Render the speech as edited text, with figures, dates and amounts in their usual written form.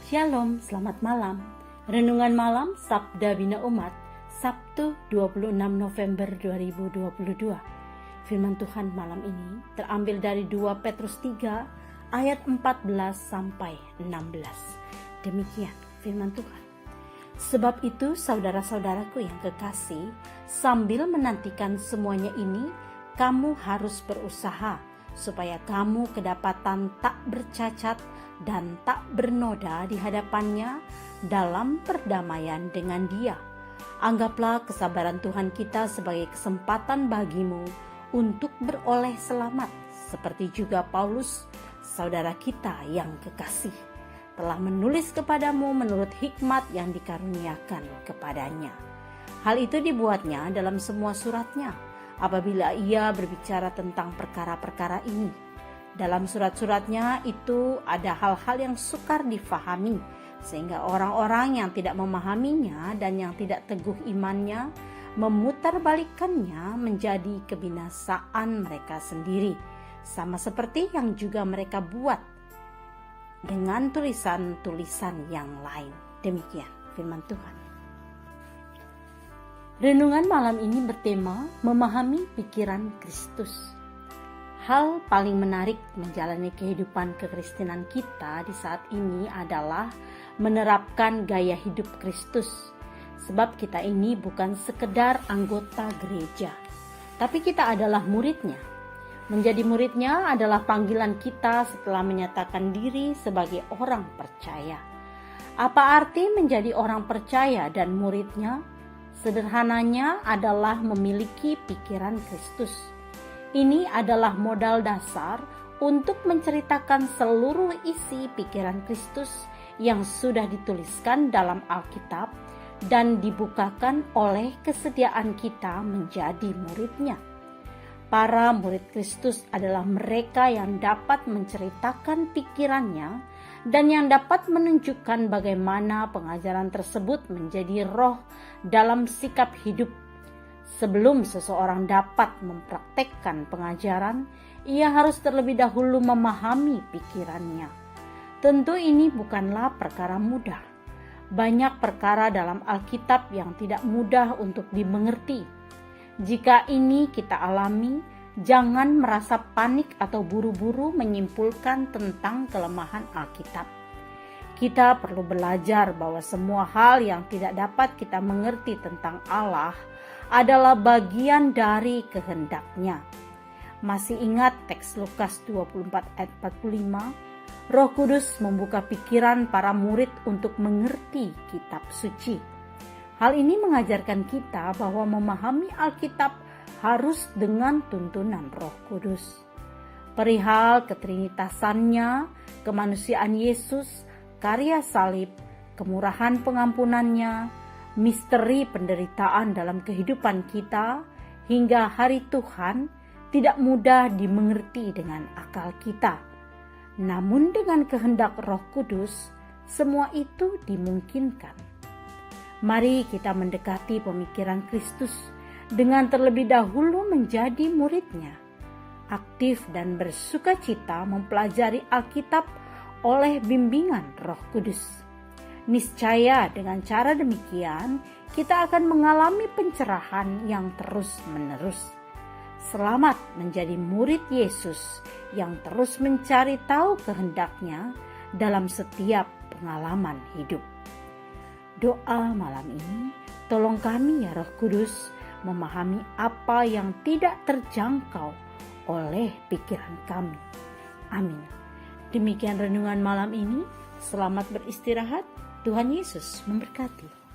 Shalom, selamat malam. Renungan malam Sabda Bina Umat, Sabtu 26 November 2022. Firman Tuhan malam ini terambil dari 2 Petrus 3 ayat 14 sampai 16. Demikian firman Tuhan. Sebab itu saudara-saudaraku yang kekasih, sambil menantikan semuanya ini, kamu harus berusaha supaya kamu kedapatan tak bercacat dan tak bernoda di hadapannya dalam perdamaian dengan Dia. Anggaplah kesabaran Tuhan kita sebagai kesempatan bagimu untuk beroleh selamat, seperti juga Paulus, saudara kita yang kekasih, telah menulis kepadamu menurut hikmat yang dikaruniakan kepadanya. Hal itu dibuatnya dalam semua suratnya, apabila ia berbicara tentang perkara-perkara ini. Dalam surat-suratnya itu ada hal-hal yang sukar difahami, sehingga orang-orang yang tidak memahaminya dan yang tidak teguh imannya memutarbalikkannya menjadi kebinasaan mereka sendiri, sama seperti yang juga mereka buat dengan tulisan-tulisan yang lain. Demikian firman Tuhan. Renungan malam ini bertema memahami pikiran Kristus. Hal paling menarik menjalani kehidupan kekristenan kita di saat ini adalah menerapkan gaya hidup Kristus. Sebab kita ini bukan sekedar anggota gereja, tapi kita adalah muridnya. Menjadi muridnya adalah panggilan kita setelah menyatakan diri sebagai orang percaya. Apa arti menjadi orang percaya dan muridnya? Sederhananya adalah memiliki pikiran Kristus. Ini adalah modal dasar untuk menceritakan seluruh isi pikiran Kristus yang sudah dituliskan dalam Alkitab dan dibukakan oleh kesediaan kita menjadi muridnya. Para murid Kristus adalah mereka yang dapat menceritakan pikirannya dan yang dapat menunjukkan bagaimana pengajaran tersebut menjadi roh dalam sikap hidup. Sebelum seseorang dapat mempraktekkan pengajaran, ia harus terlebih dahulu memahami pikirannya. Tentu ini bukanlah perkara mudah. Banyak perkara dalam Alkitab yang tidak mudah untuk dimengerti. Jika ini kita alami, jangan merasa panik atau buru-buru menyimpulkan tentang kelemahan Alkitab. Kita perlu belajar bahwa semua hal yang tidak dapat kita mengerti tentang Allah adalah bagian dari kehendak-Nya. Masih ingat teks Lukas 24 ayat 45? Roh Kudus membuka pikiran para murid untuk mengerti kitab suci. Hal ini mengajarkan kita bahwa memahami Alkitab harus dengan tuntunan Roh Kudus. Perihal ketrinitasannya, kemanusiaan Yesus, karya salib, kemurahan pengampunannya, misteri penderitaan dalam kehidupan kita hingga hari Tuhan tidak mudah dimengerti dengan akal kita. Namun dengan kehendak Roh Kudus, semua itu dimungkinkan. Mari kita mendekati pemikiran Kristus dengan terlebih dahulu menjadi muridnya, aktif dan bersukacita mempelajari Alkitab oleh bimbingan Roh Kudus. Niscaya dengan cara demikian kita akan mengalami pencerahan yang terus-menerus. Selamat menjadi murid Yesus yang terus mencari tahu kehendak-Nya dalam setiap pengalaman hidup. Doa malam ini, tolong kami ya Roh Kudus memahami apa yang tidak terjangkau oleh pikiran kami. Amin. Demikian renungan malam ini. Selamat beristirahat. Tuhan Yesus memberkati.